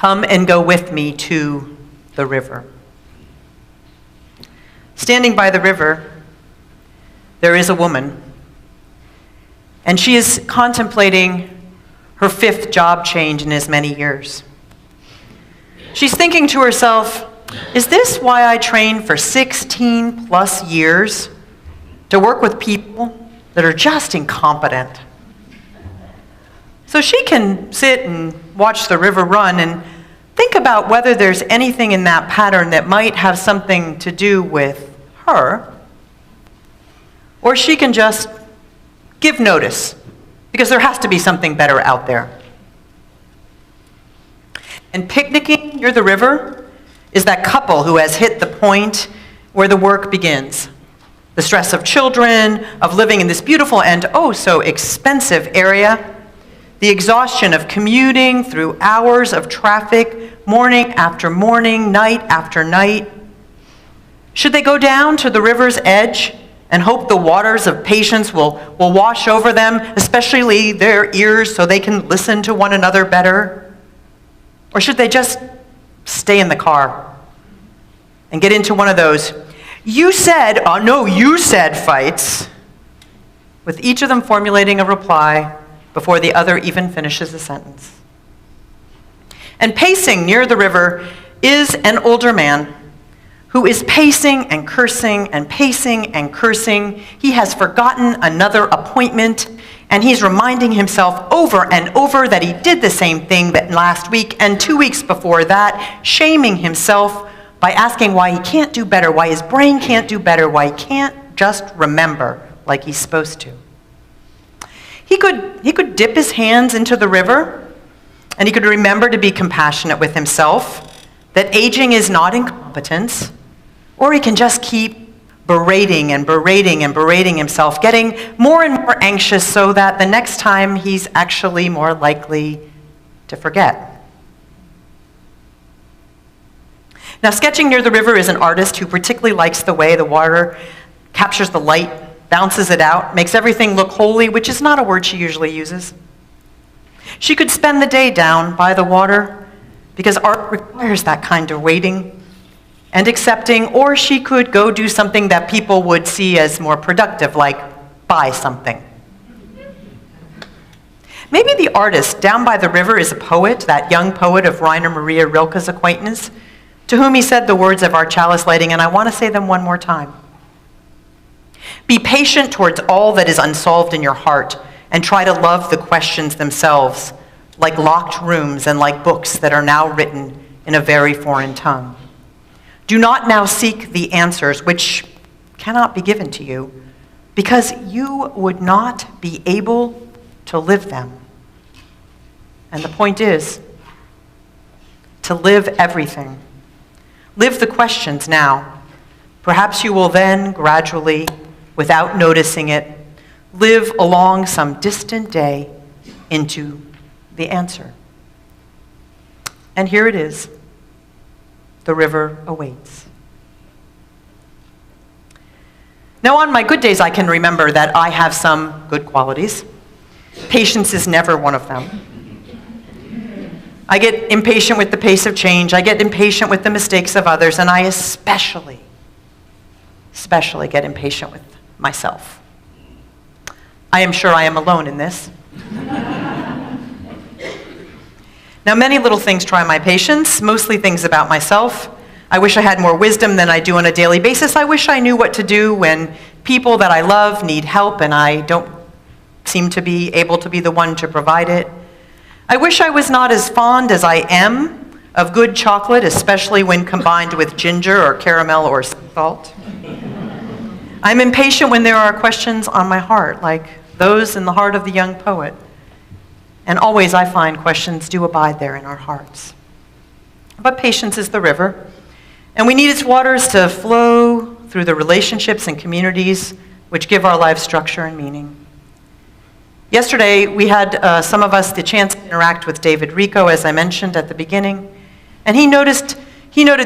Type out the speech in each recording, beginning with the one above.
Come and go with me to the river. Standing by the river, there is a woman, and she is contemplating her 5th job change in as many years. She's thinking to herself, is this why I trained for 16 plus years to work with people that are just incompetent? So she can sit and watch the river run and think about whether there's anything in that pattern that might have something to do with her, or she can just give notice, because there has to be something better out there. And picnicking near the river is that couple who has hit the point where the work begins. The stress of children, of living in this beautiful and oh so expensive area, the exhaustion of commuting through hours of traffic, morning after morning, night after night. Should they go down to the river's edge and hope the waters of patience will wash over them, especially their ears, so they can listen to one another better? Or should they just stay in the car and get into one of those you said fights, with each of them formulating a reply before the other even finishes the sentence? And pacing near the river is an older man who is pacing and cursing and pacing and cursing. He has forgotten another appointment, and he's reminding himself over and over that he did the same thing that last week and 2 weeks before that, shaming himself by asking why he can't do better, why his brain can't do better, why he can't just remember like he's supposed to. He could dip his hands into the river, and he could remember to be compassionate with himself, that aging is not incompetence, or he can just keep berating and berating and berating himself, getting more and more anxious so that the next time he's actually more likely to forget. Now, sketching near the river is an artist who particularly likes the way the water captures the light, bounces it out, makes everything look holy, which is not a word she usually uses. She could spend the day down by the water because art requires that kind of waiting and accepting, or she could go do something that people would see as more productive, like buy something. Maybe the artist down by the river is a poet, that young poet of Rainer Maria Rilke's acquaintance, to whom he said the words of our chalice lighting, and I want to say them one more time. Be patient towards all that is unsolved in your heart, and try to love the questions themselves, like locked rooms and like books that are now written in a very foreign tongue. Do not now seek the answers which cannot be given to you, because you would not be able to live them. And the point is to live everything. Live the questions now. Perhaps you will then gradually, without noticing it, live along some distant day into the answer. And here it is. The river awaits. Now, on my good days, I can remember that I have some good qualities. Patience is never one of them. I get impatient with the pace of change. I get impatient with the mistakes of others, and I especially get impatient with myself. I am sure I am alone in this. Now, many little things try my patience, mostly things about myself. I wish I had more wisdom than I do on a daily basis. I wish I knew what to do when people that I love need help and I don't seem to be able to be the one to provide it. I wish I was not as fond as I am of good chocolate, especially when combined with ginger or caramel or salt. I'm impatient when there are questions on my heart, like those in the heart of the young poet. And always I find questions do abide there in our hearts. But patience is the river, and we need its waters to flow through the relationships and communities which give our lives structure and meaning. Yesterday, we had, some of us, the chance to interact with David Rico, as I mentioned at the beginning, and he noted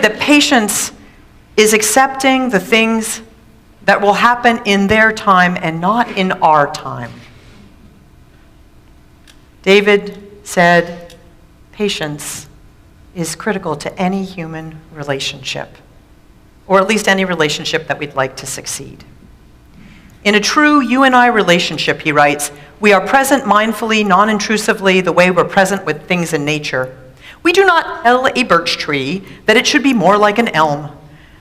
that patience is accepting the things that will happen in their time and not in our time. David said, patience is critical to any human relationship, or at least any relationship that we'd like to succeed. In a true you and I relationship, he writes, we are present mindfully, non-intrusively, the way we're present with things in nature. We do not tell a birch tree that it should be more like an elm.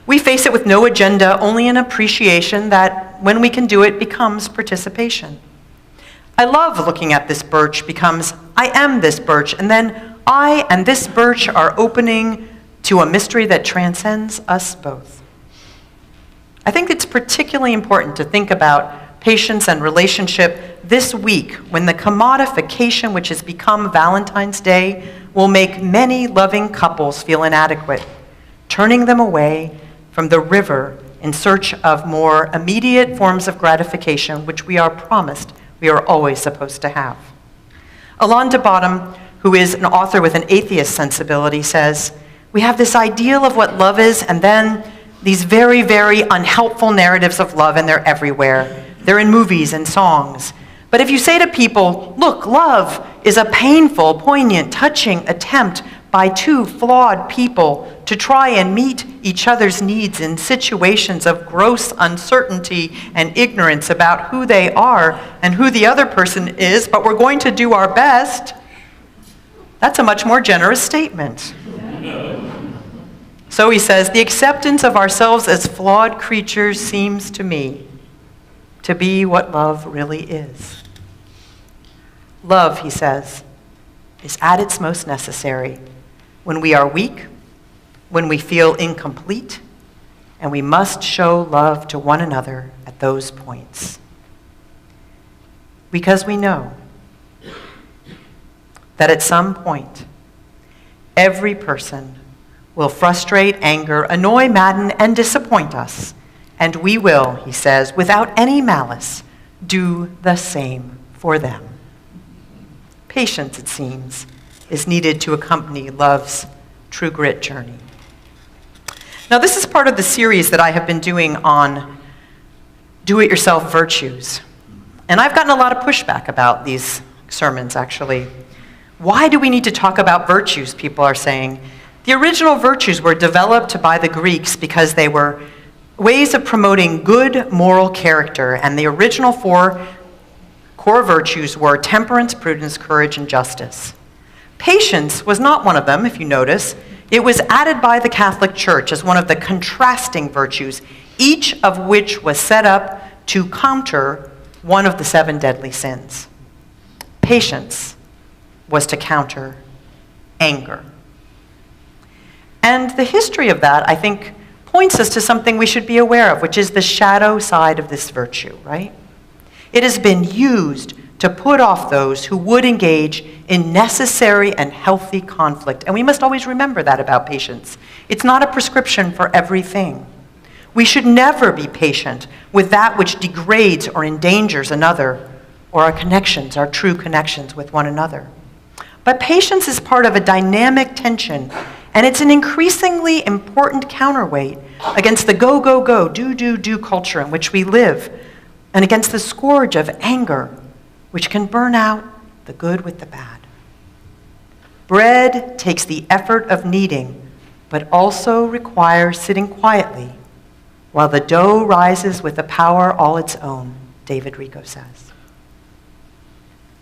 We face it with no agenda, only an appreciation that when we can do it becomes participation. I love looking at this birch becomes, I am this birch, and then I and this birch are opening to a mystery that transcends us both. I think it's particularly important to think about patience and relationship this week when the commodification which has become Valentine's Day will make many loving couples feel inadequate, turning them away from the river in search of more immediate forms of gratification which we are promised we are always supposed to have. Alain de Botton, who is an author with an atheist sensibility, says, we have this ideal of what love is, and then these very, very unhelpful narratives of love, and they're everywhere. They're in movies and songs. But if you say to people, look, love is a painful, poignant, touching attempt by two flawed people to try and meet each other's needs in situations of gross uncertainty and ignorance about who they are and who the other person is, but we're going to do our best, that's a much more generous statement. So he says, the acceptance of ourselves as flawed creatures seems to me to be what love really is. Love, he says, is at its most necessary when we are weak, when we feel incomplete, and we must show love to one another at those points. Because we know that at some point, every person will frustrate, anger, annoy, madden, and disappoint us. And we will, he says, without any malice, do the same for them. Patience, it seems, is needed to accompany love's true grit journey. Now, this is part of the series that I have been doing on do-it-yourself virtues. And I've gotten a lot of pushback about these sermons, actually. Why do we need to talk about virtues, people are saying? The original virtues were developed by the Greeks because they were ways of promoting good moral character, and the original 4 core virtues were temperance, prudence, courage, and justice. Patience was not one of them, if you notice. It was added by the Catholic Church as one of the contrasting virtues, each of which was set up to counter one of the 7 deadly sins. Patience was to counter anger. And the history of that, I think, points us to something we should be aware of, which is the shadow side of this virtue, right? It has been used to put off those who would engage in necessary and healthy conflict. And we must always remember that about patience. It's not a prescription for everything. We should never be patient with that which degrades or endangers another, or our connections, our true connections with one another. But patience is part of a dynamic tension, and it's an increasingly important counterweight against the go, go, go, do culture in which we live, and against the scourge of anger, which can burn out the good with the bad. Bread takes the effort of kneading, but also requires sitting quietly while the dough rises with a power all its own, David Rico says.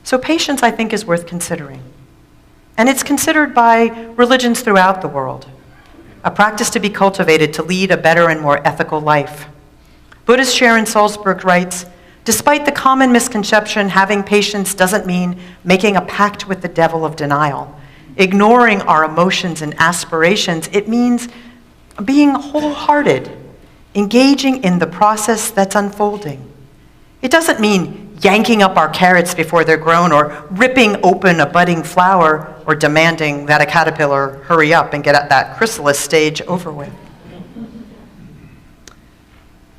So patience, I think, is worth considering. And it's considered by religions throughout the world, a practice to be cultivated to lead a better and more ethical life. Buddhist Sharon Salzberg writes, despite the common misconception, having patience doesn't mean making a pact with the devil of denial, ignoring our emotions and aspirations. It means being wholehearted, engaging in the process that's unfolding. It doesn't mean yanking up our carrots before they're grown, or ripping open a budding flower, or demanding that a caterpillar hurry up and get at that chrysalis stage over with.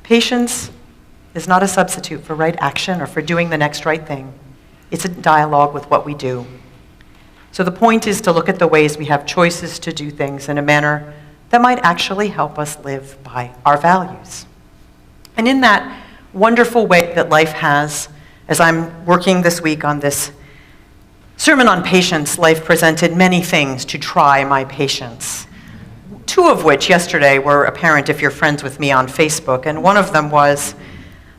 Patience is not a substitute for right action or for doing the next right thing. It's a dialogue with what we do. So the point is to look at the ways we have choices to do things in a manner that might actually help us live by our values. And in that wonderful way that life has, as I'm working this week on this Sermon on Patience, life presented many things to try my patience. Two of which yesterday were apparent if you're friends with me on Facebook, and one of them was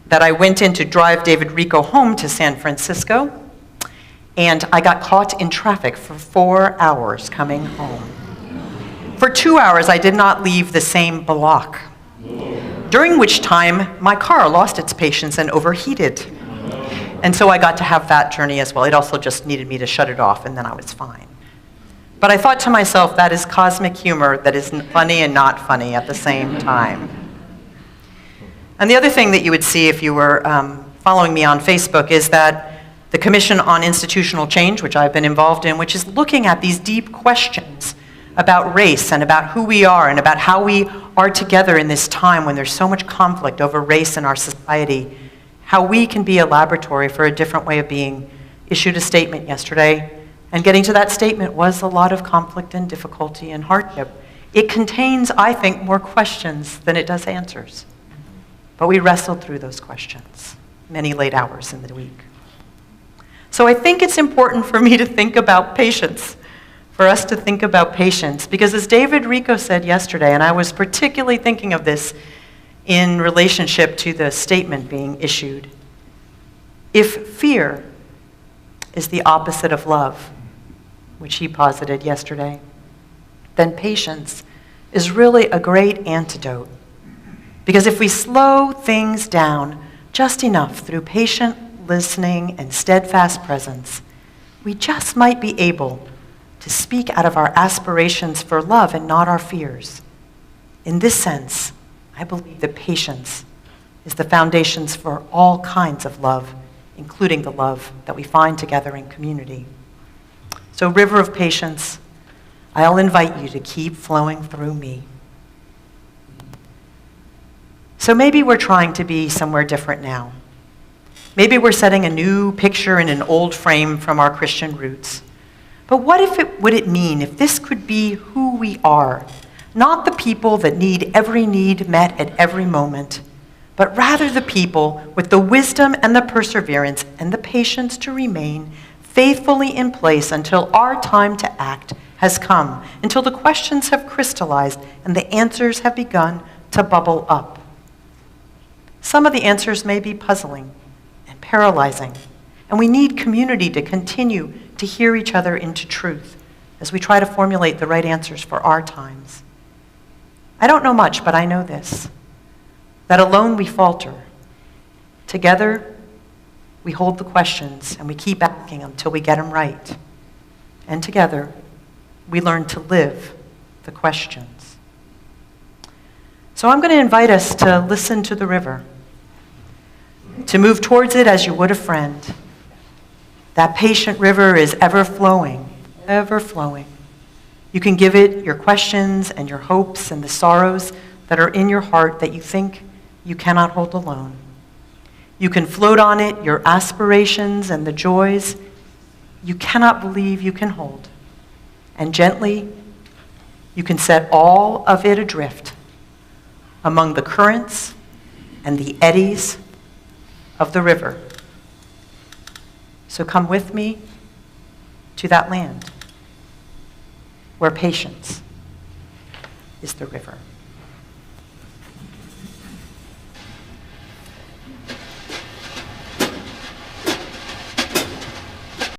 that I went in to drive David Rico home to San Francisco, and I got caught in traffic for 4 hours coming home. For 2 hours, I did not leave the same block, during which time my car lost its patience and overheated. And so I got to have that journey as well. It also just needed me to shut it off, and then I was fine. But I thought to myself, that is cosmic humor that is funny and not funny at the same time. And the other thing that you would see if you were following me on Facebook is that the Commission on Institutional Change, which I've been involved in, which is looking at these deep questions about race and about who we are and about how we are together in this time when there's so much conflict over race in our society, how we can be a laboratory for a different way of being, issued a statement yesterday. And getting to that statement was a lot of conflict and difficulty and hardship. It contains, I think, more questions than it does answers. But we wrestled through those questions, many late hours in the week. So I think it's important for me to think about patience, for us to think about patience, because as David Rico said yesterday, and I was particularly thinking of this in relationship to the statement being issued, if fear is the opposite of love, which he posited yesterday, then patience is really a great antidote. Because if we slow things down just enough through patient listening and steadfast presence, we just might be able to speak out of our aspirations for love and not our fears. In this sense, I believe that patience is the foundations for all kinds of love, including the love that we find together in community. So, river of patience, I'll invite you to keep flowing through me. So maybe we're trying to be somewhere different now. Maybe we're setting a new picture in an old frame from our Christian roots. But what would it mean if this could be who we are? Not the people that need every need met at every moment, but rather the people with the wisdom and the perseverance and the patience to remain faithfully in place until our time to act has come, until the questions have crystallized and the answers have begun to bubble up. Some of the answers may be puzzling and paralyzing, and we need community to continue to hear each other into truth as we try to formulate the right answers for our times. I don't know much, but I know this, that alone we falter. Together, we hold the questions and we keep asking them until we get them right. And together, we learn to live the questions. So I'm going to invite us to listen to the river, to move towards it as you would a friend. That patient river is ever flowing, ever flowing. You can give it your questions and your hopes and the sorrows that are in your heart that you think you cannot hold alone. You can float on it your aspirations and the joys you cannot believe you can hold. And gently, you can set all of it adrift among the currents and the eddies of the river. So come with me to that land where patience is the river.